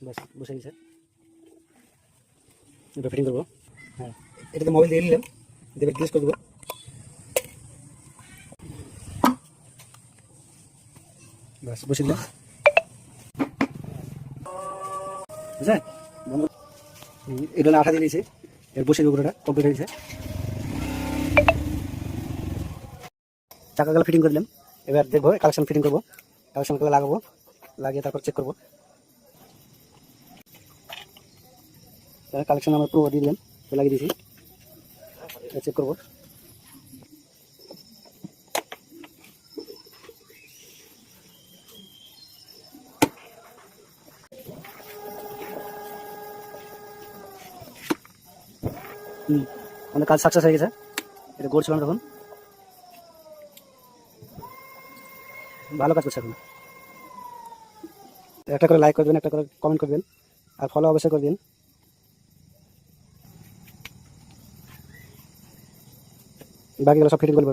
বাস বসে গেছে, এটা ফিটিং করবো। হ্যাঁ, এটাতে মোবাইল দিয়ে নিলাম, দেবে গ্লেজ করে দেবো। বাস বসে দিলাম, বুঝলেন বন্ধু? এটা আঠা দিয়ে দিয়েছে, এর বসে দেবো, পুরোটা কমপ্লিট হয়ে গেছে। চাকাগুলো ফিটিং করে দিলাম, এবার দেখবো কালেকশন ফিটিং করবো, কালেকশনগুলো লাগাবো, লাগিয়ে তারপর চেক করবো। কালেকশন আমরা পুরো দিয়ে দিলাম, লাগিয়ে দিয়েছি, চেক করবো। আমাদের কাজ সাকসেস হয়ে গেছে, এটা করছিলাম তখন, ভালো কাজ করছে এখন। একটা করে লাইক করবেন, একটা করে কমেন্ট করবেন, আর ফলো অবশ্যই করবেন। বাকিগুলো সব ফিটিং করবো।